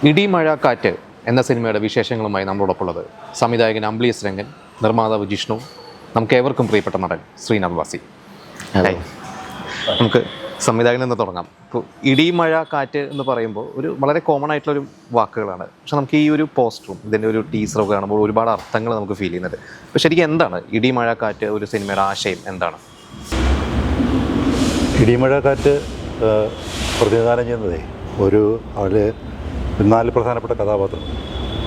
ഇടി മഴ കാറ്റ് എന്ന സിനിമയുടെ വിശേഷങ്ങളുമായി നമ്മളോടൊപ്പമുള്ളത് സംവിധായകൻ അംബ്ലീസ് രംഗൻ, നിർമ്മാതാവ് ജിഷ്ണു, നമുക്ക് ഏവർക്കും പ്രിയപ്പെട്ട നടൻ ശ്രീനാഥ് വാസി. നമുക്ക് സംവിധായകനിൽ നിന്ന് തുടങ്ങാം. ഇപ്പോൾ ഇടി മഴ കാറ്റ് എന്ന് പറയുമ്പോൾ ഒരു വളരെ കോമൺ ആയിട്ടുള്ളൊരു വാക്കുകളാണ്. പക്ഷെ നമുക്ക് ഈ ഒരു പോസ്റ്ററും ഇതിൻ്റെ ഒരു ടീസറൊക്കെ കാണുമ്പോൾ ഒരുപാട് അർത്ഥങ്ങൾ നമുക്ക് ഫീൽ ചെയ്യുന്നുണ്ട്. അപ്പോൾ ശരിക്കും എന്താണ് ഇടി മഴ കാറ്റ്, ഒരു സിനിമയുടെ ആശയം എന്താണ്? ഇടിമഴ കാറ്റ് പ്രതിനിധാനം ചെയ്യുന്നതേ അതിൽ 4 പ്രധാനപ്പെട്ട കഥാപാത്രങ്ങൾ.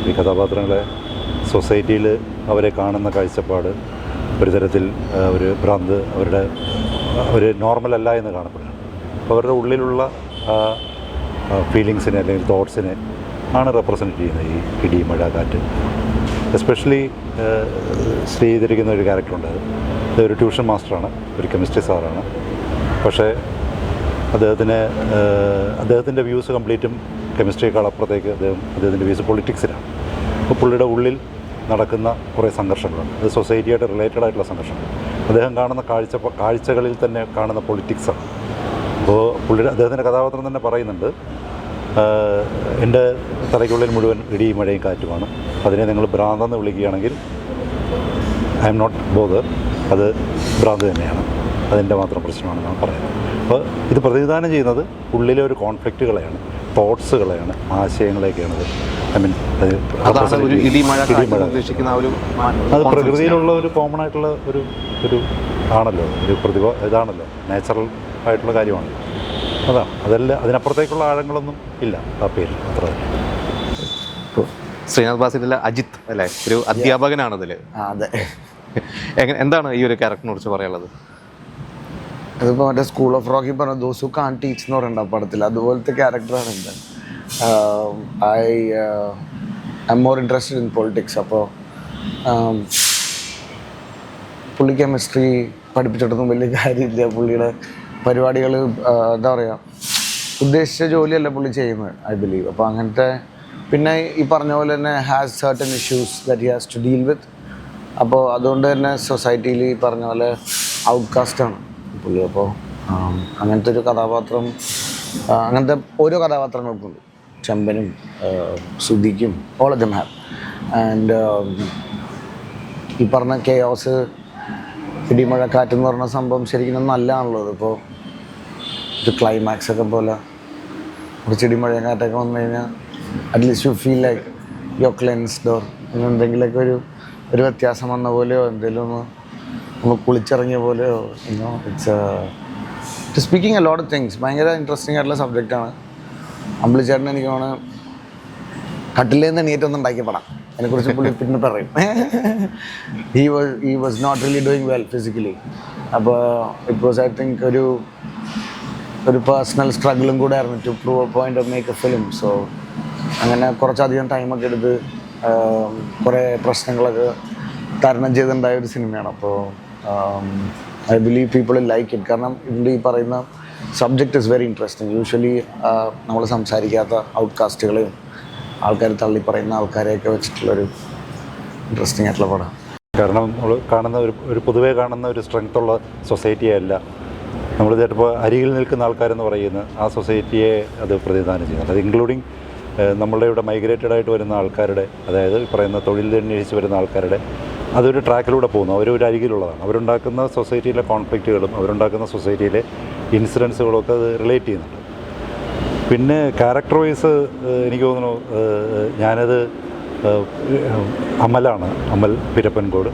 ഈ കഥാപാത്രങ്ങളെ സൊസൈറ്റിയിൽ അവരെ കാണുന്ന കാഴ്ചപ്പാട് ഒരു തരത്തിൽ ഒരു ഭ്രാന്ത്, ഒരു നോർമലല്ല എന്ന് കാണപ്പെടുകയാണ്. അപ്പോൾ അവരുടെ ഉള്ളിലുള്ള ഫീലിങ്സിനെ അല്ലെങ്കിൽ തോട്ട്സിനെ ആണ് റെപ്രസെൻറ്റ് ചെയ്യുന്നത് ഈ ഇടിമഴ കാറ്റ്. എസ്പെഷ്യലി ചെയ്തിരിക്കുന്ന ഒരു ക്യാരക്ടറുണ്ട്. അത് ഒരു ട്യൂഷൻ മാസ്റ്ററാണ്, ഒരു കെമിസ്ട്രി സാറാണ്. പക്ഷേ അദ്ദേഹത്തിൻ്റെ വ്യൂസ് കംപ്ലീറ്റും കെമിസ്ട്രിയേക്കാൾ അപ്പുറത്തേക്ക് അദ്ദേഹത്തിൻ്റെ വ്യൂസ് പൊളിറ്റിക്സിലാണ്. അപ്പോൾ പുള്ളിയുടെ ഉള്ളിൽ നടക്കുന്ന കുറേ സംഘർഷങ്ങളുണ്ട്. അത് സൊസൈറ്റിയായിട്ട് റിലേറ്റഡ് ആയിട്ടുള്ള സംഘർഷങ്ങൾ. അദ്ദേഹം കാണുന്ന കാഴ്ചകളിൽ തന്നെ കാണുന്ന പൊളിറ്റിക്സാണ്. അപ്പോൾ അദ്ദേഹത്തിൻ്റെ കഥാപാത്രം തന്നെ പറയുന്നുണ്ട്, എൻ്റെ തലയ്ക്കുള്ളിൽ മുഴുവൻ ഇടിയും മഴയും കാറ്റുമാണ്. അതിനെ നിങ്ങൾ ഭ്രാന്തെന്ന് വിളിക്കുകയാണെങ്കിൽ ഐ എം നോട്ട് ബോദർ, അത് ഭ്രാന്ത് തന്നെയാണ്, അതിൻ്റെ മാത്രം പ്രശ്നമാണെന്നാണ് പറയുന്നത്. അപ്പോൾ ഇത് പ്രതിനിധാനം ചെയ്യുന്നത് ഉള്ളിലെ ഒരു കോൺഫ്ലിക്റ്റുകളെയാണ്, തോട്ട്സുകളെയാണ്, ആശയങ്ങളെയൊക്കെയാണത്. അത് പ്രകൃതിയിലുള്ള ഒരു കോമൺ ആയിട്ടുള്ള ഒരു ആണല്ലോ, ഒരു ഇതാണല്ലോ, നാച്ചുറൽ ആയിട്ടുള്ള കാര്യമാണ്. അതാണ്, അതിനപ്പുറത്തേക്കുള്ള ആഴങ്ങളൊന്നും ഇല്ല ആ പേരിൽ, അത്ര തന്നെ. ശ്രീനാഥ് വാസിയിലെ അജിത്ത് അല്ലേ, ഒരു അധ്യാപകനാണ് അതിൽ. അതെ. എന്താണ് ഈ ഒരു ക്യാരക്ടറിനെ കുറിച്ച് പറയാനുള്ളത്? അതിപ്പോൾ മറ്റേ സ്കൂൾ ഓഫ് റോക്കി പറഞ്ഞ ദോസ് ഹു കാൺ ടീച്ച് എന്ന് പറയുന്നുണ്ട് ആ പടത്തിൽ, അതുപോലത്തെ ക്യാരക്ടറാണ് ഉണ്ട്. I am more interested in politics. അപ്പോൾ പുള്ളി കെമിസ്ട്രി പഠിപ്പിച്ചിട്ടൊന്നും വലിയ കാര്യമില്ല. പുള്ളിയുടെ പരിപാടികൾ എന്താ പറയുക, ഉദ്ദേശിച്ച ജോലിയല്ല പുള്ളി ചെയ്യുന്നത്, ഐ ബിലീവ്. അപ്പോൾ അങ്ങനത്തെ, പിന്നെ ഈ പറഞ്ഞ പോലെ തന്നെ has certain issues that he has to deal with. അപ്പോൾ അതുകൊണ്ട് തന്നെ സൊസൈറ്റിയിൽ ഈ പറഞ്ഞ പോലെ ഔട്ട്കാസ്റ്റാണ് പുള്ളി. അപ്പോൾ അങ്ങനത്തെ ഒരു കഥാപാത്രം, അങ്ങനത്തെ ഓരോ കഥാപാത്രങ്ങൾക്കുണ്ട്. ചെമ്പനും സുധിക്കും, all of them have. And ഈ പറഞ്ഞ കെയോസ്, ഇടിമഴക്കാറ്റെന്ന് പറഞ്ഞ സംഭവം ശരിക്കും നല്ലതാണുള്ളത്. ഇപ്പോൾ ഒരു ക്ലൈമാക്സ് ഒക്കെ പോലെ കുറച്ച് ഇടിമഴയും കാറ്റൊക്കെ വന്നു കഴിഞ്ഞാൽ at least you feel like you cleansed, or എന്തെങ്കിലുമൊക്കെ ഒരു വ്യത്യാസം വന്ന പോലെയോ എന്തെങ്കിലും ഒന്ന് കുളിച്ചിറങ്ങിയ പോലെയോ. It's speaking a lot of things. ഭയങ്കര ഇൻട്രസ്റ്റിംഗ് ആയിട്ടുള്ള സബ്ജക്റ്റാണ്. അമ്പിളിച്ചേട്ടൻ എനിക്ക് തോന്നുന്നു കട്ടിലേന്ന് എണീറ്റൊന്നും ഉണ്ടാക്കിയ പടം, അതിനെക്കുറിച്ച് പുള്ളി പിന്നെ പറയും. He was not really doing well physically. അപ്പോൾ ഇറ്റ് വാസ്, ഐ തിങ്ക്, ഒരു പേഴ്സണൽ സ്ട്രഗിളും കൂടെ ആയിരുന്നു to prove a point of make a film. So അങ്ങനെ കുറച്ചധികം ടൈമൊക്കെ എടുത്ത് കുറേ പ്രശ്നങ്ങളൊക്കെ തരണം ചെയ്തുണ്ടായ ഒരു സിനിമയാണ്. അപ്പോൾ I believe people like it. കാരണം ഇതിൻ്റെ ഈ പറയുന്ന subject is very interesting. Usually നമ്മൾ സംസാരിക്കാത്ത ഔട്ട്കാസ്റ്റുകളെയും ആൾക്കാർ തള്ളി പറയുന്ന ആൾക്കാരെയൊക്കെ വെച്ചിട്ടുള്ളൊരു ഇൻട്രസ്റ്റിംഗ് ആയിട്ടുള്ള പടം. കാരണം നമ്മൾ കാണുന്ന ഒരു പൊതുവേ കാണുന്ന ഒരു സ്ട്രെങ്ത് ഉള്ള സൊസൈറ്റിയല്ല നമ്മൾ ചിലപ്പോൾ അരികിൽ നിൽക്കുന്ന ആൾക്കാരെന്ന് പറയുന്ന ആ സൊസൈറ്റിയെ അത് പ്രതിനിധാനം ചെയ്യുന്നത്. അത് ഇൻക്ലൂഡിങ് നമ്മളുടെ ഇവിടെ മൈഗ്രേറ്റഡ് ആയിട്ട് വരുന്ന ആൾക്കാരുടെ, അതായത് പറയുന്ന തൊഴിൽ അന്വേഷിച്ച് വരുന്ന ആൾക്കാരുടെ അതൊരു ട്രാക്കിലൂടെ പോകുന്നു. അവരൊരു അരികിലുള്ളതാണ്. അവരുണ്ടാക്കുന്ന സൊസൈറ്റിയിലെ കോൺഫ്ലിക്റ്റുകളും അവരുണ്ടാക്കുന്ന സൊസൈറ്റിയിലെ ഇൻസിഡൻസുകളൊക്കെ അത് റിലേറ്റ് ചെയ്യുന്നുണ്ട്. പിന്നെ ക്യാരക്ടർ വൈസ് എനിക്ക് തോന്നുന്നു, ഞാനത് അമൽ പിരപ്പൻകോട്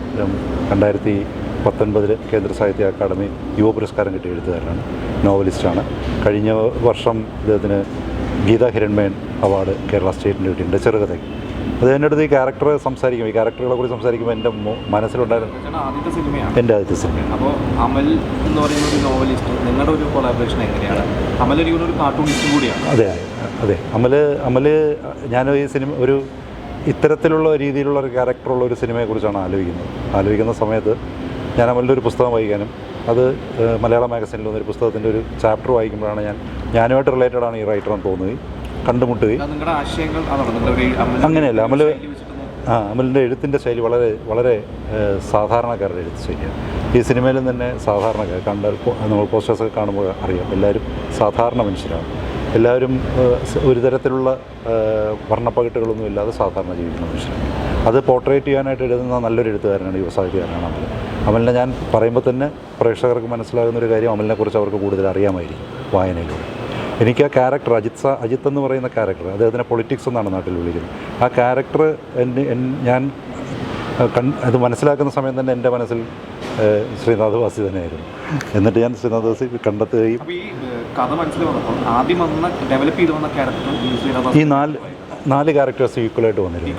2019 കേന്ദ്ര സാഹിത്യ അക്കാദമി യുവ പുരസ്കാരം കിട്ടിയ എഴുത്തുകാരനാണ്, നോവലിസ്റ്റാണ്. കഴിഞ്ഞ വർഷം ഇദ്ദേഹത്തിന് ഗീതാ ഹിരൺമയൻ അവാർഡ് കേരള സ്റ്റേറ്റിൻ്റെ കിട്ടിയിട്ടുണ്ട് ചെറുകഥയ്ക്ക്. അത് എൻ്റെ അടുത്ത് ഈ ക്യാരക്ടറെ സംസാരിക്കും, ഈ ക്യാരക്ടറുകളെ കുറിച്ച് സംസാരിക്കുമ്പോൾ എൻ്റെ മനസ്സിലുണ്ടായിരുന്നു എൻ്റെ ആദ്യത്തെ സിനിമയാണ്. അപ്പോൾ അമൽ എന്ന് പറയുന്ന ഒരു നോവലിസ്റ്റ്, നിങ്ങളുടെ ഒരു കൊളാബറേഷൻ എങ്ങനെയാണ്? അമൽ ഒരു കാർട്ടൂണിസ്റ്റും കൂടിയാണ്. അതെ. അമൽ ഞാൻ ഈ സിനിമ ഒരു ഇത്തരത്തിലുള്ള രീതിയിലുള്ള ഒരു ക്യാരക്ടറുള്ള ഒരു സിനിമയെക്കുറിച്ചാണ് ആലോചിക്കുന്ന സമയത്ത് ഞാൻ അമലിൻ്റെ ഒരു പുസ്തകം വായിക്കാനും, അത് മലയാള മാഗസിനിൽ വന്നൊരു പുസ്തകത്തിൻ്റെ ഒരു ചാപ്റ്റർ വായിക്കുമ്പോഴാണ് ഞാനുമായിട്ട് റിലേറ്റഡ് ആണ് ഈ റൈറ്ററെന്ന് തോന്നുകയും കണ്ടുമുട്ടുകയും. അങ്ങനെയല്ല, അമലിൻ്റെ എഴുത്തിൻ്റെ ശൈലി വളരെ വളരെ സാധാരണക്കാരുടെ എഴുത്ത് ശൈലിയാണ്. ഈ സിനിമയിലും തന്നെ സാധാരണക്കാർ കണ്ടാൽ നമ്മൾ പോസ്റ്റേഴ്സൊക്കെ കാണുമ്പോൾ അറിയാം, എല്ലാവരും സാധാരണ മനുഷ്യരാണ്. എല്ലാവരും ഒരു തരത്തിലുള്ള വർണ്ണപ്പകിട്ടുകളൊന്നും ഇല്ലാതെ സാധാരണ ജീവിക്കുന്ന മനുഷ്യരാണ്. അത് പോർട്രേറ്റ് ചെയ്യാനായിട്ട് എഴുതുന്ന നല്ലൊരു എഴുത്തുകാരനാണ്, യുവസാഹിത്യകാരനാണ് അമൽ. അമലിനെ ഞാൻ പറയുമ്പോൾ തന്നെ പ്രേക്ഷകർക്ക് മനസ്സിലാകുന്നൊരു കാര്യം, അമലിനെക്കുറിച്ച് അവർക്ക് കൂടുതൽ അറിയാമായിരിക്കും വായനയിലൂടെ. എനിക്ക് ആ ക്യാരക്ടർ അജിത്ത് എന്ന് പറയുന്ന ക്യാരക്ടർ, അദ്ദേഹത്തിനെ പൊളിറ്റിക്സ് എന്നാണ് നാട്ടിൽ വിളിക്കുന്നത്. ആ ക്യാരക്ടർ ഞാൻ അത് മനസ്സിലാക്കുന്ന സമയം തന്നെ എൻ്റെ മനസ്സിൽ ശ്രീനാഥ് വാസി തന്നെയായിരുന്നു. എന്നിട്ട് ഞാൻ ശ്രീനാഥ് വാസി കണ്ടെത്തുകയും ഈ നാല് ക്യാരക്ടേഴ്സ് ഈക്വലായിട്ട് വന്നിരുന്നു.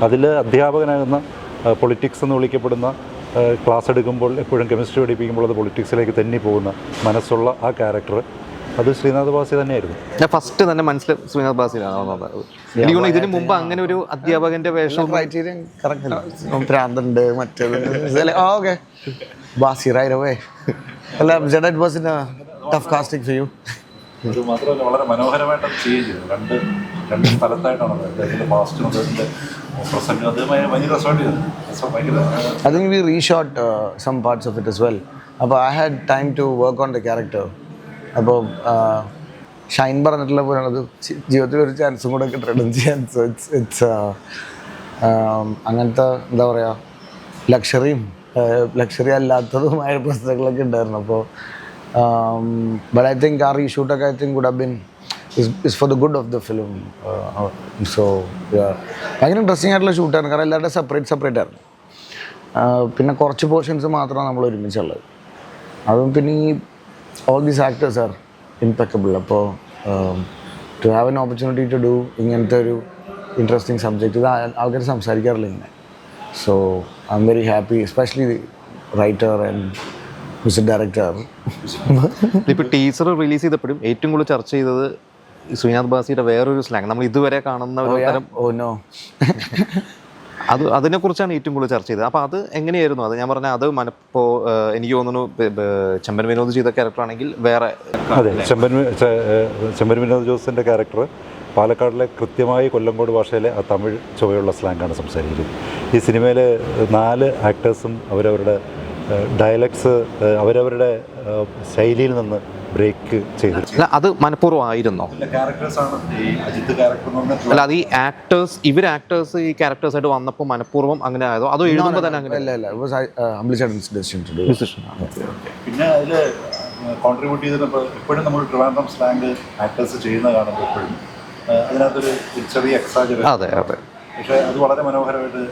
അതിൽ അധ്യാപകനാകുന്ന പൊളിറ്റിക്സ് എന്ന് വിളിക്കപ്പെടുന്ന ക്ലാസ് എടുക്കുമ്പോൾ എപ്പോഴും കെമിസ്ട്രി പഠിപ്പിക്കുമ്പോൾ അത് പൊളിറ്റിക്സിലേക്ക് തെന്നി പോകുന്ന മനസ്സുള്ള ആ ക്യാരക്ടർ അത് ശ്രീനാഥ് ബാസി തന്നെയായിരുന്നു. ഞാൻ ഫസ്റ്റ് തന്നെ മനസ്സിൽ ശ്രീനാഥ് ബാസിയിലാണ് എനിക്ക് തോന്നുന്നു. ഇതിന് മുമ്പ് അങ്ങനെ ഒരു അധ്യാപകന്റെ വേഷം ഭ്രാന്തുണ്ട് മറ്റേത് ഓക്കെ ബാസി റൈറ്റ് അവേ. അല്ല ജഡ it was in a tough casting for you. അത് മാത്രമല്ല വളരെ മനോഹരമായിട്ട് അത് ചെയ്യുകയും ചെയ്തു. രണ്ട് സ്ഥലത്തായിട്ടാണ് അദ്ദേഹത്തിൻ്റെ പാസ്റ്റും അദ്ദേഹത്തിൻ്റെ പ്രസൻറ്റും അത് ഭയങ്കര രസമായിട്ട് ചെയ്തു. I think we reshot some parts of it as well. അപ്പോൾ I had time to work on the character. അപ്പോൾ ഷൈൻ പറഞ്ഞിട്ടുള്ള പോലെയാണത് ജീവിതത്തിൽ ഒരു ചാൻസും കൂടെ കിട്ടണം ചാൻസ്. ഇറ്റ്സ് അങ്ങനത്തെ എന്താ പറയുക ലക്ഷറി അല്ലാത്തതുമായ പ്രശ്നങ്ങളൊക്കെ ഉണ്ടായിരുന്നു. അപ്പോൾ ബട്ട് ഐ തിങ്ക് ആ റീഷൂട്ടൊക്കെ I think would have been is for the good of the film. So ഭയങ്കര ഇൻട്രസ്റ്റിംഗ് ആയിട്ടുള്ള ഷൂട്ടായിരുന്നു. കാരണം എല്ലാവരുടെ സെപ്പറേറ്റ് ആയിരുന്നു. പിന്നെ കുറച്ച് പോർഷൻസ് മാത്രമാണ് നമ്മൾ ഒരുമിച്ചുള്ളത്. അതും പിന്നെ ഈ all these actors are impeccable. അപ്പോൾ to have an opportunity to do ഇങ്ങനത്തെ ഒരു ഇൻട്രസ്റ്റിംഗ് സബ്ജക്റ്റ് ഇത് ആൾക്കാർ സംസാരിക്കാറില്ല ഇങ്ങനെ. So I'm very happy, especially the writer and music director. ഇപ്പോൾ ടീസർ റിലീസ് ചെയ്തപ്പോഴും ഏറ്റവും കൂടുതൽ ചർച്ച ചെയ്തത് ശ്രീനാഥ് ബാസിയുടെ വേറൊരു സ്ലാങ്, നമ്മൾ ഇതുവരെ കാണുന്ന ഒരു തരം അതിനെക്കുറിച്ചാണ് ഏറ്റവും കൂടുതൽ ചർച്ച ചെയ്തത്. അപ്പോൾ അത് എങ്ങനെയായിരുന്നു? അത് ഞാൻ പറഞ്ഞാൽ അത് ഇപ്പോൾ എനിക്ക് തോന്നുന്നു ചെമ്പൻ വിനോദ് ചെയ്ത ക്യാരക്ടർ ആണെങ്കിൽ വേറെ. അതെ, ചെമ്പൻ വിനോദ് ജോസിൻ്റെ ക്യാരക്ടർ പാലക്കാടിലെ കൃത്യമായി കൊല്ലങ്കോട് ഭാഷയിലെ ആ തമിഴ് ചുവയുള്ള സ്ലാങ്ങാണ് സംസാരിക്കുന്നത്. ഈ സിനിമയിലെ 4 ആക്ടേഴ്സും അവരവരുടെ ഡയലക്ട്സ് അവരവരുടെ ശൈലിയിൽ നിന്ന് ബ്രേക്ക് ചെയ്തിട്ടില്ല. അത് മനഃപൂർവ്വമായിരുന്നോ? അല്ല, അത് ഈ ആക്ടേഴ്സ് ഈ ക്യാരക്ടേഴ്സായിട്ട് വന്നപ്പോൾ മനഃപൂർവ്വം അങ്ങനെ ആയതോ അതോ എഴുതുമ്പോൾ തന്നെ അങ്ങനെ? പിന്നെ അതിൽ കോൺട്രിബ്യൂട്ട് ചെയ്തപ്പോൾ എപ്പോഴും നമ്മൾ ട്രിവാൻഡ്രം സ്ലാങ് ആക്ടേഴ്സ് ചെയ്യുന്ന കാണുമ്പോൾ എപ്പോഴും അതിനകത്തൊരു ചെറിയ എക്സാജറേഷൻ. അതെ അതെ. പക്ഷേ അത് വളരെ മനോഹരമായിട്ട്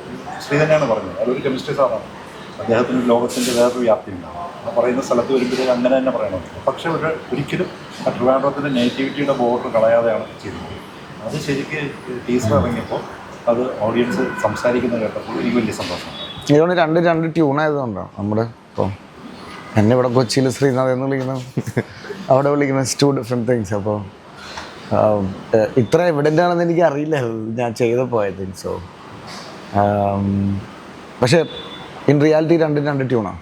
ശ്രീ തന്നെയാണ് പറഞ്ഞത്. അതൊരു കെമിസ്ട്രി സാറാണ്. അദ്ദേഹത്തിന് ലോകത്തിൻ്റെ വേറൊരു വ്യാപ്തി ഉണ്ടാകും. ആ പറയുന്ന സ്ഥലത്ത് വരുമ്പോഴേ അങ്ങനെ തന്നെ പറയണം. പക്ഷേ ഒരിക്കലും ആ ട്രിവാൻഡ്രത്തിൻ്റെ നേറ്റിവിറ്റിയുടെ ബോർഡർ കളയാതെയാണ് ചെയ്തത്. അത് ശരിക്ക് ടീസർ ഇറങ്ങിയപ്പോൾ അത് ഓഡിയൻസ് സംസാരിക്കുന്നത് കേട്ടപ്പോൾ എനിക്ക് വലിയ സന്തോഷമാണ്. ഇതുകൊണ്ട് രണ്ട് ട്യൂണായതുകൊണ്ടാണ് നമ്മുടെ ഇപ്പോൾ എന്നെ ഇവിടെ കൊച്ചിയിൽ ശ്രീനാഥ് എന്ന് വിളിക്കുന്നത്, അവിടെ വിളിക്കുന്നത് 2 ഡിഫറെൻറ്റ് തിങ്സ്. അപ്പോൾ ഇത്ര എവിഡൻ്റ് ആണെന്ന് എനിക്ക് അറിയില്ല ഞാൻ ചെയ്തപ്പോൾ ഐ തിങ്ക് സോ. പക്ഷേ ഇൻ റിയാലിറ്റി രണ്ട് ട്യൂണാണ്.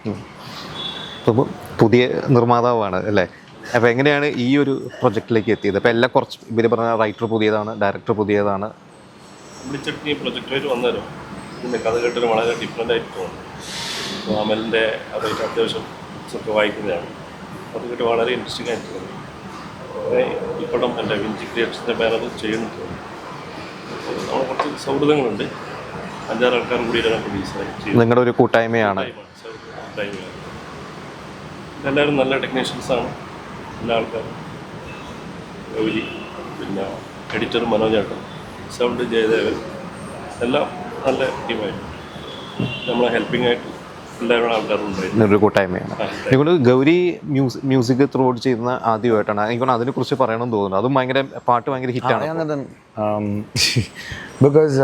ഇപ്പോൾ പുതിയ നിർമ്മാതാവാണ് അല്ലേ? അപ്പോൾ എങ്ങനെയാണ് ഈ ഒരു പ്രൊജക്റ്റിലേക്ക് എത്തിയത്? അപ്പോൾ എല്ലാം കുറച്ച് ഇവർ പറഞ്ഞ റൈറ്റർ പുതിയതാണ്, ഡയറക്ടർ പുതിയതാണ്. ഈ പ്രൊജക്റ്റായിട്ട് വന്നാലും പിന്നെ കഥ കേട്ടൊരു വളരെ ഡിഫറെൻ്റ് ആയിട്ട് തോന്നുന്നു. അപ്പോൾ അമലിൻ്റെ അതായിട്ട് അത്യാവശ്യം ഒക്കെ വായിക്കുന്നതാണ്. അത് കേട്ട് വളരെ ഇൻട്രസ്റ്റിംഗ് ആയിട്ട് തോന്നി. ഈ പടം എൻ്റെ വിഞ്ചി ക്രിയേഷൻ്റെ പേരത് ചെയ്യുന്നുണ്ട്. നമ്മൾ കുറച്ച് സൗഹൃദങ്ങളുണ്ട്. 5-6 ആൾക്കാർ കൂടിയിട്ടാണ് പ്രൊഡ്യൂസറായി ചെയ്യുന്നത്. നിങ്ങളുടെ ഒരു കൂട്ടായ്മയാണ്. എല്ലാവരും നല്ല ടെക്നീഷ്യൻസാണ്. എല്ലാ ആൾക്കാരും ഗൗരി, പിന്നെ എഡിറ്റർ മനോജേട്ടൻ, സൗണ്ട് ജയദേവൻ, എല്ലാം നല്ല ടീമായിട്ട് നമ്മളെ ഹെൽപ്പിംഗ് ആയിട്ട് എല്ലാവരും ആൾക്കാരുണ്ടായിരുന്നു. ഒരു കൂട്ടായ്മയാണ്. എനിക്കൊണ്ട് ഗൗരി മ്യൂസിക് ത്രൂ ഔട്ട് ചെയ്യുന്ന ആദ്യമായിട്ടാണ്. എനിക്കൊണ്ട് അതിനെക്കുറിച്ച് പറയണമെന്ന് തോന്നുന്നു. അതും പാട്ട് ഭയങ്കര ഹിറ്റാണ്. ബിക്കോസ്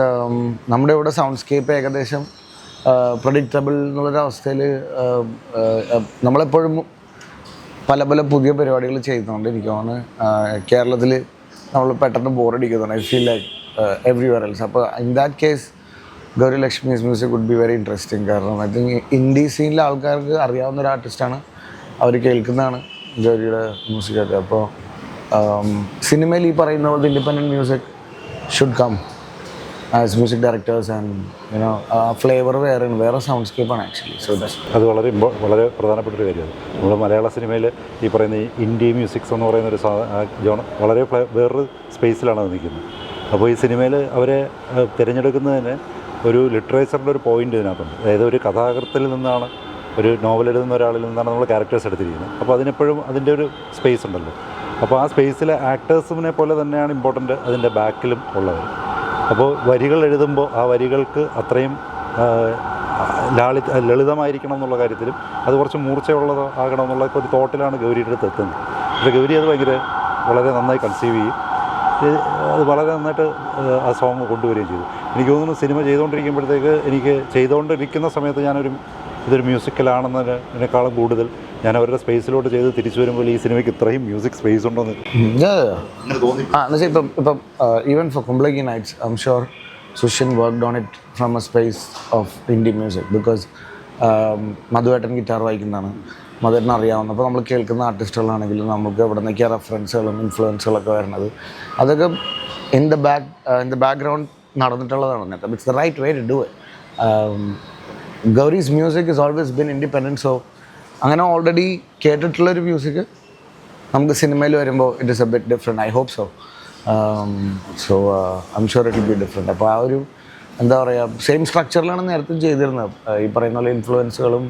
നമ്മുടെ ഇവിടെ സൗണ്ട്സ്കേപ്പ് ഏകദേശം പ്രഡിക്റ്റബിൾ എന്നുള്ളൊരവസ്ഥയിൽ നമ്മളെപ്പോഴും പല പുതിയ പരിപാടികൾ ചെയ്യുന്നുണ്ട്. എനിക്ക് തോന്നുന്നു കേരളത്തിൽ നമ്മൾ പെട്ടെന്ന് ബോറടിക്കുന്നുണ്ട്. I feel like everywhere else. അപ്പോൾ in that case Gowry Lekshmi's music would be very interesting. കാരണം ഐ തിങ്ക് ഇൻഡി സീനിലെ ആൾക്കാർക്ക് അറിയാവുന്ന ഒരു ആർട്ടിസ്റ്റാണ്, അവർ കേൾക്കുന്നതാണ് ഗൗരിയുടെ മ്യൂസിക്കൊക്കെ. അപ്പോൾ സിനിമയിൽ ഈ പറയുന്ന പോലെ independent music should come. As music directors and you know flavour വേറെ സൗണ്ട്സ്കേപ്പാണ് ആക്ച്വലി. സോ അത് വളരെ പ്രധാനപ്പെട്ടൊരു കാര്യമാണ്. നമ്മൾ മലയാള സിനിമയിൽ ഈ പറയുന്ന ഈ ഇൻഡി മ്യൂസിക്സ് എന്ന് പറയുന്ന ഒരു ജോൺ വളരെ വേറൊരു സ്പേസിലാണ് അത് നിൽക്കുന്നത്. അപ്പോൾ ഈ സിനിമയിൽ അവരെ തിരഞ്ഞെടുക്കുന്നതിന് ഒരു ലിറ്ററേച്ചറിൻ്റെ ഒരു പോയിൻ്റ് ഇതിനകത്തുണ്ട്. അതായത് ഒരു കഥാകൃത്തിൽ നിന്നാണ്, ഒരു നോവൽ എഴുതുന്ന ഒരാളിൽ നിന്നാണ് നമ്മൾ ക്യാരക്ടേഴ്സ് എടുത്തിരിക്കുന്നത്. അപ്പോൾ അതിനെപ്പോഴും അതിൻ്റെ ഒരു സ്പേസ് ഉണ്ടല്ലോ. അപ്പോൾ ആ സ്പേസിലെ ആക്ടേഴ്സിനെ പോലെ തന്നെയാണ് ഇമ്പോർട്ടൻ്റ് അതിൻ്റെ ബാക്കിലും ഉള്ളവർ. അപ്പോൾ വരികൾ എഴുതുമ്പോൾ ആ വരികൾക്ക് അത്രയും ലളിതമായിരിക്കണം എന്നുള്ള കാര്യത്തിലും അത് കുറച്ച് മൂർച്ചയുള്ളത് ആകണം എന്നുള്ള ഒരു തോട്ടിലാണ് ഗൗരിയുടെ അടുത്ത് എത്തുന്നത്. പക്ഷേ ഗൗരി അത് വളരെ നന്നായി കൺസീവ് ചെയ്യും. അത് വളരെ നന്നായിട്ട് ആ സോങ് കൊണ്ടുവരികയും ചെയ്തു. എനിക്ക് തോന്നുന്നു സിനിമ ചെയ്തുകൊണ്ടിരിക്കുമ്പോഴത്തേക്ക് എനിക്ക് ചെയ്തുകൊണ്ടിരിക്കുന്ന സമയത്ത് ഇതൊരു മ്യൂസിക്കലാണെന്നതിനേക്കാളും കൂടുതൽ ഞാൻ അവരുടെ സ്പേസിലോട്ട് ചെയ്ത് തിരിച്ചു വരുമ്പോൾ ഈ സിനിമയ്ക്ക് ഇത്രയും മ്യൂസിക് സ്പേസ് ഉണ്ടെന്ന് തോന്നി. ഇപ്പം even for Kumbalangi nights I'm sure Sushin worked on it from a space of Indian music because മധുവേട്ടൻ ഗിറ്റാർ വായിക്കുന്നതാണ്, മധുവേട്ടൻ അറിയാവുന്ന. അപ്പോൾ നമ്മൾ കേൾക്കുന്ന ആർട്ടിസ്റ്റുകളാണെങ്കിലും നമുക്ക് എവിടെ നിന്നൊക്കെയാണ് റെഫറൻസുകളും ഇൻഫ്ലുവൻസുകളൊക്കെ വരുന്നത്, അതൊക്കെ ഇൻ ദ ബാക്ക്ഗ്രൗണ്ട് നടന്നിട്ടുള്ളതാണ്. It's the right way to do it. Gowry's music is always been independent. So അങ്ങനെ ഓൾറെഡി കേട്ടിട്ടുള്ളൊരു മ്യൂസിക് നമുക്ക് സിനിമയിൽ വരുമ്പോൾ it is a bit different. I hope so. So I'm sure it will be different. അപ്പോൾ ആ ഒരു എന്താ പറയുക, സെയിം സ്ട്രക്ചറിലാണ് നേരത്തെ ചെയ്തിരുന്നത്. ഈ പറയുന്ന പോലെ ഇൻഫ്ലുവൻസുകളും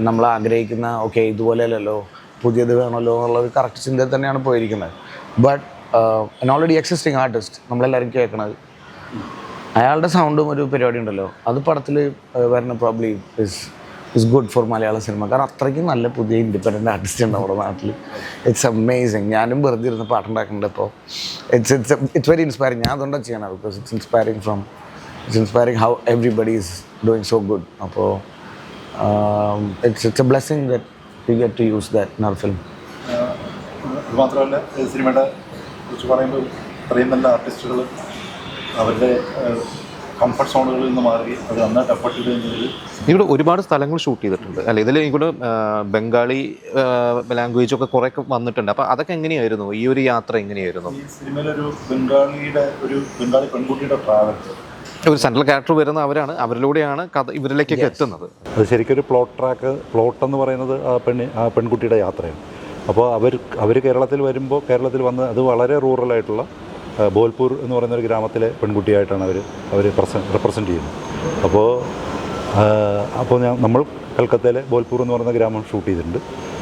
നമ്മൾ ആഗ്രഹിക്കുന്ന ഓക്കെ ഇതുപോലെയല്ലല്ലോ, പുതിയത് വേണമല്ലോ എന്നുള്ളൊരു കറക്റ്റ് ചിന്തയിൽ തന്നെയാണ് പോയിരിക്കുന്നത്. But N already existing artist നമ്മളെല്ലാവരും കേൾക്കണത്, അയാളുടെ സൗണ്ടും ഒരു പരിപാടി ഉണ്ടല്ലോ, അത് പടത്തിൽ വരുന്ന probably is good for Malayala cinema. കാരണം അത്രയ്ക്കും നല്ല പുതിയ ഇൻഡിപെൻഡൻ്റ് ആർട്ടിസ്റ്റ് ഉണ്ട് നമ്മുടെ നാട്ടിൽ. It's amazing. ഞാനും വെറുതെ ഇരുന്ന് പാട്ടുണ്ടാക്കുന്നുണ്ട്. അപ്പോൾ ഇറ്റ്സ് വെരി ഇൻസ്പയറിങ്. ഞാൻ അതുകൊണ്ടാണ് ചെയ്യണത്. Because it's inspiring how everybody is doing so good. അപ്പോൾ it's a blessing that we get to use that in our film. മാത്രമല്ല സിനിമയുടെ കുറിച്ച് പറയുമ്പോൾ ഇത്രയും നല്ല ആർട്ടിസ്റ്റുകൾ അവരുടെ കംഫർട്ട് സോണുകളിൽ നിന്ന് മാറി അത് നന്നായിട്ട് എഫർട്ട് ചെയ്യുന്നതിൽ ഇവിടെ ഒരുപാട് സ്ഥലങ്ങൾ ഷൂട്ട് ചെയ്തിട്ടുണ്ട് അല്ലേ? ഇതിൽ എനിക്കൂടെ ബംഗാളി ലാംഗ്വേജ് ഒക്കെ കുറേ വന്നിട്ടുണ്ട്. അപ്പോൾ അതൊക്കെ എങ്ങനെയായിരുന്നു? ഈ ഒരു യാത്ര എങ്ങനെയായിരുന്നു? ഈ സിനിമയിലൊരു ബംഗാളി പെൺകുട്ടിയുടെ ട്രാവൽ, ഒരു സെൻട്രൽ ക്യാരക്ടർ വരുന്ന അവരാണ്, അവരിലൂടെയാണ് കഥ ഇവരിലേക്കൊക്കെ എത്തുന്നത്. അത് ശരിക്കും ഒരു പ്ലോട്ട് എന്ന് പറയുന്നത് ആ പെൺകുട്ടിയുടെ യാത്രയാണ്. അപ്പോൾ അവർ കേരളത്തിൽ വരുമ്പോൾ കേരളത്തിൽ വന്ന് അത് വളരെ റൂറലായിട്ടുള്ള ബോൽപൂർ എന്ന് പറയുന്നൊരു ഗ്രാമത്തിലെ പെൺകുട്ടിയായിട്ടാണ് അവർ റെപ്രസെൻ്റ് ചെയ്യുന്നത്. അപ്പോൾ നമ്മൾ കൽക്കത്തയിലെ ബോൽപൂർ എന്ന് പറയുന്ന ഗ്രാമം ഷൂട്ട് ചെയ്തിട്ടുണ്ട്.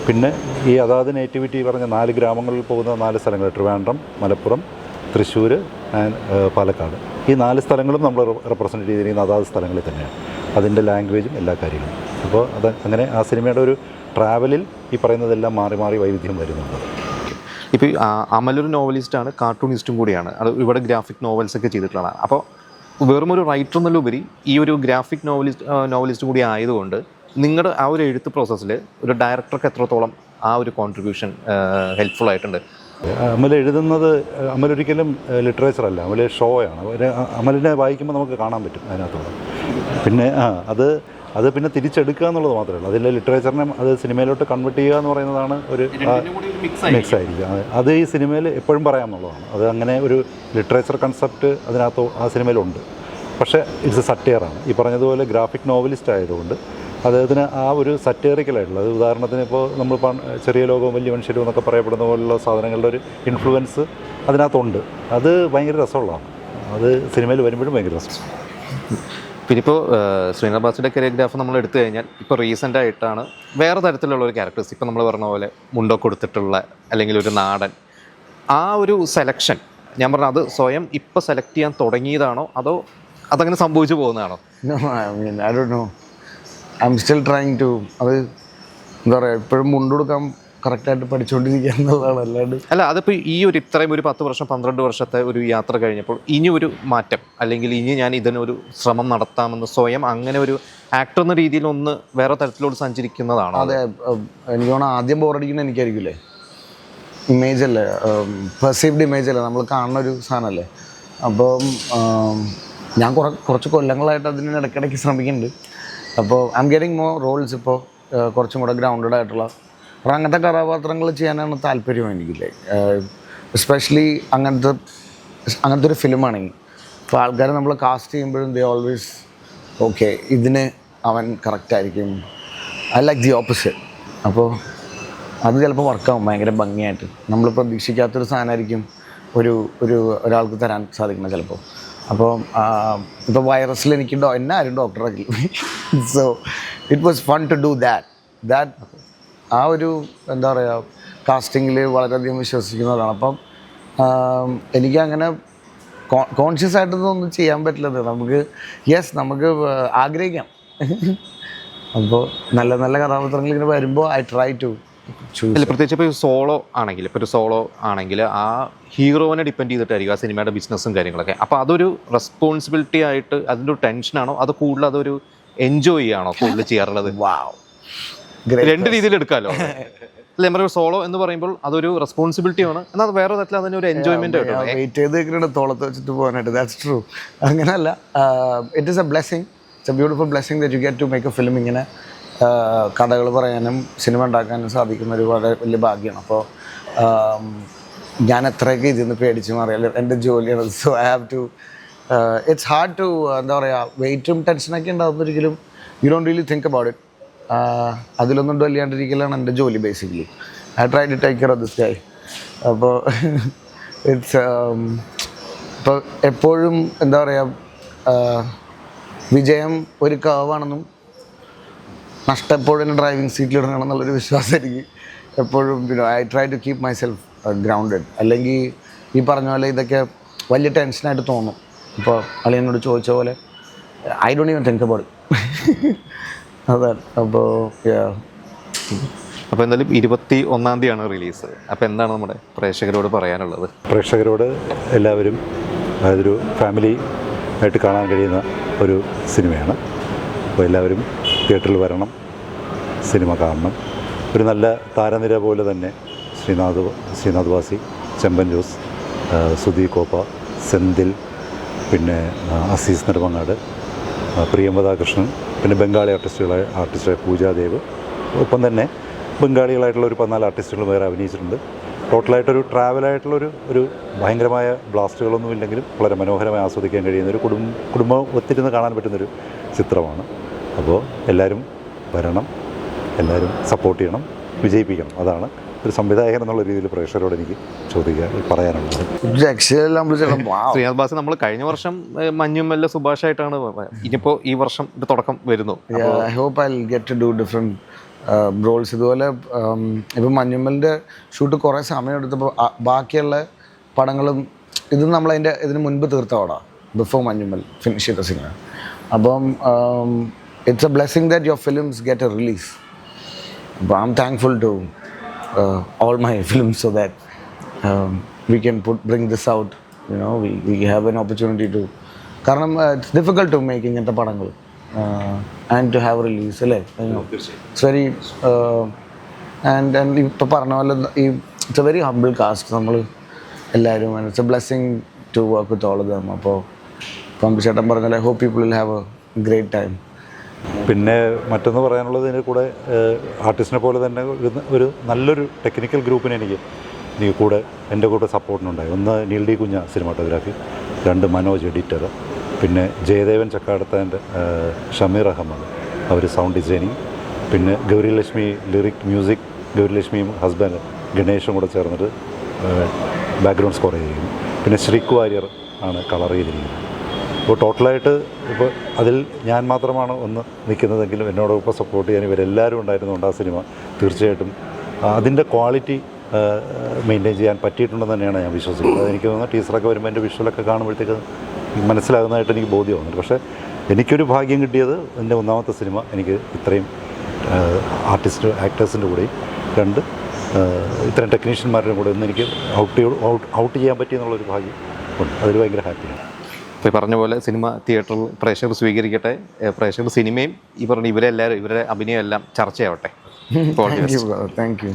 പിന്നെ ഈ അതാത് നേറ്റിവിറ്റി പറഞ്ഞ 4 ഗ്രാമങ്ങളിൽ പോകുന്ന 4 സ്ഥലങ്ങൾ, ട്രിവാൻഡ്രം, മലപ്പുറം, തൃശ്ശൂർ ആൻഡ് പാലക്കാട്. ഈ 4 സ്ഥലങ്ങളും നമ്മൾ റെപ്രസെൻ്റ് ചെയ്തിരിക്കുന്ന അതാത് സ്ഥലങ്ങളിൽ തന്നെയാണ്. അതിൻ്റെ ലാംഗ്വേജും എല്ലാ കാര്യങ്ങളും. അപ്പോൾ അങ്ങനെ ആ സിനിമയുടെ ഒരു ട്രാവലിൽ ഈ പറയുന്നതെല്ലാം മാറി മാറി വൈവിധ്യം വരുന്നുണ്ട്. ഇപ്പോൾ അമലൊരു നോവലിസ്റ്റാണ്, കാർട്ടൂണിസ്റ്റും കൂടിയാണ്. അത് ഇവിടെ ഗ്രാഫിക് നോവൽസ് ഒക്കെ ചെയ്തിട്ടുള്ളതാണ്. അപ്പോൾ വെറും ഒരു റൈറ്റർ എന്നുള്ളപരി ഈ ഒരു ഗ്രാഫിക് നോവലിസ്റ്റ് കൂടി ആയതുകൊണ്ട് നിങ്ങളുടെ ആ ഒരു എഴുത്ത് പ്രോസസ്സിൽ ഒരു ഡയറക്ടർക്ക് എത്രത്തോളം ആ ഒരു കോൺട്രിബ്യൂഷൻ ഹെൽപ്ഫുൾ ആയിട്ടുണ്ട്? അമലൊരിക്കലും ലിറ്ററേച്ചറല്ല, അമൽ ഷോയാണ്. അമലിനെ വായിക്കുമ്പോൾ നമുക്ക് കാണാൻ പറ്റും അതിനകത്തുള്ളത്. പിന്നെ അത് പിന്നെ തിരിച്ചെടുക്കുക എന്നുള്ളത് മാത്രമേ ഉള്ളൂ. അതിലെ ലിറ്ററേച്ചറിനെ അത് സിനിമയിലോട്ട് കൺവേർട്ട് ചെയ്യുക എന്ന് പറയുന്നതാണ് ഒരു മിക്സ് ആയിരിക്കുക. അത് ഈ സിനിമയിൽ എപ്പോഴും പറയാമെന്നുള്ളതാണ്. അത് അങ്ങനെ ഒരു ലിറ്ററേച്ചർ കൺസെപ്റ്റ് അതിനകത്ത് ആ സിനിമയിലുണ്ട്. പക്ഷേ ഇറ്റ്സ് എ സറ്റയറാണ്. ഈ പറഞ്ഞതുപോലെ ഗ്രാഫിക് നോവലിസ്റ്റ് ആയതുകൊണ്ട് അദ്ദേഹത്തിന് ആ ഒരു സറ്റയറിക്കലായിട്ടുള്ള, അത് ഉദാഹരണത്തിന് ഇപ്പോൾ നമ്മൾ ചെറിയ ലോകവും വലിയ മനുഷ്യരും എന്നൊക്കെ പറയപ്പെടുന്ന പോലുള്ള സാധനങ്ങളുടെ ഒരു ഇൻഫ്ലുവൻസ് അതിനകത്തുണ്ട്. അത് ഭയങ്കര രസമുള്ളതാണ്. അത് സിനിമയിൽ വരുമ്പോഴും ഭയങ്കര രസം. പിന്നെ ഇപ്പോൾ ശ്രീനാഥ് ബാസിയുടെ കൊറിയോഗ്രാഫ് നമ്മൾ എടുത്തു കഴിഞ്ഞാൽ ഇപ്പോൾ റീസെൻ്റ് ആയിട്ടാണ് വേറെ തരത്തിലുള്ള ഒരു ക്യാരക്ടേഴ്സ്, ഇപ്പോൾ നമ്മൾ പറഞ്ഞ പോലെ മുണ്ടോ കൊടുത്തിട്ടുള്ള അല്ലെങ്കിൽ ഒരു നാടൻ, ആ ഒരു സെലക്ഷൻ ഞാൻ പറഞ്ഞത് അത് സ്വയം ഇപ്പോൾ സെലക്ട് ചെയ്യാൻ തുടങ്ങിയതാണോ അതോ അതങ്ങനെ സംഭവിച്ചു പോകുന്നതാണോ? I don't know. I'm still trying to, അത് എന്താ പറയുക, ഇപ്പോഴും മുണ്ടെടുക്കാൻ കറക്റ്റായിട്ട് പഠിച്ചുകൊണ്ടിരിക്കുക എന്നുള്ളതാണ്. അല്ല, അതിപ്പോൾ ഈ ഒരു ഇത്രയും ഒരു 10 വർഷം 12 വർഷത്തെ ഒരു യാത്ര കഴിഞ്ഞപ്പോൾ ഇനി ഒരു മാറ്റം, അല്ലെങ്കിൽ ഇനി ഞാൻ ഇതിനൊരു ശ്രമം നടത്താമെന്ന് സ്വയം അങ്ങനെ ഒരു ആക്ടർ എന്ന രീതിയിൽ ഒന്ന് വേറെ തരത്തിലോട്ട് സഞ്ചരിക്കുന്നതാണോ? അതെ, എനിക്ക് തോന്നുന്നു ആദ്യം ബോറടിക്കുന്നത് എനിക്കായിരിക്കില്ലേ. ഇമേജ് അല്ലേ, പെർസീവ്ഡ് ഇമേജ് അല്ലേ, നമ്മൾ കാണുന്ന ഒരു സാധനമല്ലേ. അപ്പം ഞാൻ കുറച്ച് കൊല്ലങ്ങളായിട്ട് അതിന് ഇടയ്ക്കിടയ്ക്ക് ശ്രമിക്കുന്നുണ്ട്. അപ്പോൾ I am getting more roles. ഇപ്പോൾ കുറച്ചും കൂടെ ഗ്രൗണ്ടഡ് ആയിട്ടുള്ള അപ്പോൾ അങ്ങനത്തെ കഥാപാത്രങ്ങൾ ചെയ്യാനാണ് താല്പര്യം എനിക്കില്ലേ. എസ്പെഷ്യലി അങ്ങനത്തെ ഒരു ഫിലിമാണെങ്കിൽ അപ്പോൾ ആൾക്കാർ നമ്മൾ കാസ്റ്റ് ചെയ്യുമ്പോഴും ദേ ഓൾവേസ് ഓക്കെ ഇതിന് അവൻ കറക്റ്റായിരിക്കും. I like the opposite. അപ്പോൾ അത് ചിലപ്പോൾ വർക്കാവും ഭയങ്കര ഭംഗിയായിട്ട്. നമ്മൾ പ്രതീക്ഷിക്കാത്തൊരു സാധനമായിരിക്കും ഒരാൾക്ക് തരാൻ സാധിക്കണം ചിലപ്പോൾ. അപ്പോൾ ഇപ്പോൾ വൈറസിൽ എനിക്ക് എന്നെ ആരും ഡോക്ടറാക്കി. So it was fun to do that ആ ഒരു എന്താ പറയുക കാസ്റ്റിങ്ങിൽ വളരെയധികം വിശ്വസിക്കുന്നവരാണ്. അപ്പം എനിക്കങ്ങനെ കോൺഷ്യസ് ആയിട്ടൊന്നും ചെയ്യാൻ പറ്റില്ലത്. നമുക്ക് ആഗ്രഹിക്കാം. അപ്പോൾ നല്ല നല്ല കഥാപാത്രങ്ങൾ ഇങ്ങനെ വരുമ്പോൾ ഐ ട്രൈ ടു ചൂസ്. അല്ല, പ്രത്യേകിച്ച് ഇപ്പോൾ സോളോ ആണെങ്കിൽ, ഇപ്പോൾ ഒരു സോളോ ആണെങ്കിൽ ആ ഹീറോനെ ഡിപ്പെൻഡ് ചെയ്തിട്ടായിരിക്കും ആ സിനിമയുടെ ബിസിനസ്സും കാര്യങ്ങളൊക്കെ. അപ്പോൾ അതൊരു റെസ്പോൺസിബിലിറ്റി ആയിട്ട് അതിൻ്റെ ഒരു ടെൻഷനാണോ അത് കൂടുതൽ അതൊരു എൻജോയ് ചെയ്യാണോ കൂടുതൽ ചെയ്യാറുള്ളത്? രണ്ട് രീതിയിൽ എടുക്കാമല്ലോ. അല്ല, നമ്മുടെ സോളോ എന്ന് പറയുമ്പോൾ അതൊരു റെസ്പോൺസിബിലിറ്റി ആണ്, എന്നാൽ അത് വേറെ തരത്തിൽ അതിനൊരു എൻജോയ്മെന്റ് ആയിട്ടാണ്. വെയിറ്റ് ചെയ്ത് നിൽക്കുന്നുണ്ട് തോളത്ത് വെച്ചിട്ട് പോകാനായിട്ട്. That's true. അങ്ങനെയല്ല, it is a blessing. It's a beautiful blessing that you get to make a film. ഇങ്ങനെ കഥകൾ പറയാനും സിനിമ ഉണ്ടാക്കാനും സാധിക്കുന്ന ഒരു വളരെ വലിയ ഭാഗ്യമാണ്. അപ്പോൾ ഞാൻ എത്രയൊക്കെ ഇതിൽ നിന്ന് പേടിച്ച് മാറിയാൽ എൻ്റെ ജോലിയാണ്. So I have to it's hard to എന്താ പറയുക, വെയിറ്റും ടെൻഷനൊക്കെ ഉണ്ടാകുന്നൊരിക്കലും you don't really think about it. അതിലൊന്നും ഡൊല്ലിയാണ്ടിരിക്കലാണ് എൻ്റെ ജോലി basically. I try to take care of this guy. അപ്പോൾ ഇറ്റ്സ് ഇപ്പോൾ എപ്പോഴും എന്താ പറയുക, വിജയം ഒരു കർവാണെന്നും നഷ്ടം എപ്പോഴും എൻ്റെ ഡ്രൈവിംഗ് സീറ്റിലിടണമെന്നുള്ളൊരു വിശ്വാസം എനിക്ക് എപ്പോഴും. I try to keep myself grounded. അല്ലെങ്കിൽ ഈ പറഞ്ഞ പോലെ ഇതൊക്കെ വലിയ ടെൻഷനായിട്ട് തോന്നും. ഇപ്പോൾ അളിയനോട് ചോദിച്ച പോലെ I don't even think about it. അതാണ്. അപ്പോൾ എന്തായാലും 21-ാം തീയതിയാണ് റിലീസ്. അപ്പോൾ എന്താണ് നമ്മുടെ പ്രേക്ഷകരോട് പറയാനുള്ളത്? പ്രേക്ഷകരോട് എല്ലാവരും അതൊരു ഫാമിലി ആയിട്ട് കാണാൻ കഴിയുന്ന ഒരു സിനിമയാണ്. അപ്പോൾ എല്ലാവരും തിയേറ്ററിൽ വരണം, സിനിമ കാണണം. ഒരു നല്ല താരനിര പോലെ തന്നെ ശ്രീനാഥ് വാസി, ചെമ്പൻ ജോസ്, സുധി കോപ്പ, സെന്തിൽ, പിന്നെ അസീസ് നെടുമങ്ങാട്, പ്രിയംവദാകൃഷ്ണൻ, പിന്നെ ബംഗാളി ആർട്ടിസ്റ്റായ പൂജാദേവ്, ഒപ്പം തന്നെ ബംഗാളികളായിട്ടുള്ള ഒരു 14 ആർട്ടിസ്റ്റുകൾ വേറെ അഭിനയിച്ചിട്ടുണ്ട്. ടോട്ടലായിട്ടൊരു ട്രാവലായിട്ടുള്ളൊരു ഭയങ്കരമായ ബ്ലാസ്റ്റുകളൊന്നും ഇല്ലെങ്കിലും വളരെ മനോഹരമായി ആസ്വദിക്കാൻ കഴിയുന്ന ഒരു കുടുംബം ഒത്തിരുന്ന് കാണാൻ പറ്റുന്നൊരു ചിത്രമാണ്. അപ്പോൾ എല്ലാവരും വരണം, എല്ലാവരും സപ്പോർട്ട് ചെയ്യണം, വിജയിപ്പിക്കണം. അതാണ് ഒരു സംവിധായകൻ എന്നുള്ള രീതിയിൽ പ്രേക്ഷകരോട് എനിക്ക് പറയാനുള്ളത്. ശ്രീനാഥ് ബാസി നമ്മൾ കഴിഞ്ഞ വർഷം മഞ്ഞുമല്ല സുഭാഷായിട്ടാണ്, ഇനിയിപ്പോൾ ഈ വർഷം തുടക്കം വരുന്നു. I hope I will get to do different roles. ഇതുപോലെ ഇപ്പം മഞ്ഞുമലിൻ്റെ ഷൂട്ട് കുറേ സമയം എടുത്തപ്പോൾ ബാക്കിയുള്ള പടങ്ങളും ഇത് ഇതിന് മുൻപ് തീർത്തവടാ ബിഫോർ മഞ്ഞുമൽ ഫിനിഷ് ചെയ്ത സിനിമ. അപ്പം it's a blessing that your films get a release. അപ്പോൾ I M thankful to all my films so that we can bring this out, we have an opportunity to, കാരണം it's difficult to make ഇങ്ങനത്തെ പടങ്ങൾ and to have release അല്ലേ. It's very and ഇപ്പോൾ പറഞ്ഞ പോലെ it's a very humble cast നമ്മൾ എല്ലാവരും, and it's a blessing to work with all of them. അപ്പോൾ ചേട്ടൻ പറഞ്ഞാൽ I hope people will have a great time. പിന്നെ മറ്റൊന്ന് പറയാനുള്ളത്, ഇതിൻ്റെ കൂടെ ആർട്ടിസ്റ്റിനെ പോലെ തന്നെ ഒരു നല്ലൊരു ടെക്നിക്കൽ ഗ്രൂപ്പിനെ എനിക്ക് എൻ്റെ കൂടെ സപ്പോർട്ടിനുണ്ടായി. ഒന്ന് നീൽ ഡി കുഞ്ഞ സിനിമാറ്റോഗ്രാഫി, 2 മനോജ് എഡിറ്റർ, പിന്നെ ജയദേവൻ ചക്കാടത്താൻ്റെ ഷമീർ അഹമ്മദ് അവർ സൗണ്ട് ഡിസൈനിങ്, പിന്നെ ഗൗരിലക്ഷ്മി ലിറിക് മ്യൂസിക്, ഗൗരിലക്ഷ്മിയും ഹസ്ബൻഡ് ഗണേഷും കൂടെ ചേർന്നിട്ട് ബാക്ക്ഗ്രൗണ്ട് സ്കോർ ചെയ്തിരിക്കുന്നു. പിന്നെ ശ്രീക് വാര്യർ ആണ് കളർ ചെയ്തിരിക്കുന്നത്. അപ്പോൾ ടോട്ടലായിട്ട് ഇപ്പോൾ അതിൽ ഞാൻ മാത്രമാണ് ഒന്ന് നിൽക്കുന്നതെങ്കിലും എന്നോടൊപ്പം സപ്പോർട്ട് ചെയ്യാൻ ഇവരെല്ലാവരും ഉണ്ടായിരുന്നുണ്ട്. ആ സിനിമ തീർച്ചയായിട്ടും അതിൻ്റെ ക്വാളിറ്റി മെയിൻറ്റെയിൻ ചെയ്യാൻ പറ്റിയിട്ടുണ്ടെന്ന് തന്നെയാണ് ഞാൻ വിശ്വസിക്കുന്നത്. എനിക്ക് തോന്നുന്നു ടീച്ചറൊക്കെ വരുമ്പോൾ എൻ്റെ വിഷ്വലൊക്കെ കാണുമ്പോഴത്തേക്ക് മനസ്സിലാകുന്നതായിട്ട് എനിക്ക് ബോധ്യമാകുന്നുണ്ട്. പക്ഷേ എനിക്കൊരു ഭാഗ്യം കിട്ടിയത് എൻ്റെ 1ാമത്തെ സിനിമ എനിക്ക് ഇത്രയും ആക്ടേഴ്സിൻ്റെ കൂടെയും 2 ഇത്രയും ടെക്നീഷ്യന്മാരുടെ കൂടെ ഒന്ന് എനിക്ക് ഔട്ട് ചെയ്യാൻ പറ്റിയെന്നുള്ളൊരു ഭാഗ്യം ഉണ്ട്. അതിൽ ഭയങ്കര ഹാപ്പിയാണ്. ഇപ്പോൾ പറഞ്ഞ പോലെ സിനിമ തിയേറ്ററിൽ പ്രേക്ഷകർ സ്വീകരിക്കട്ടെ. പ്രേക്ഷകർ സിനിമയും ഈ പറഞ്ഞ ഇവരെല്ലാവരും ഇവരുടെ അഭിനയം എല്ലാം ചർച്ചയാവട്ടെ. Thank you.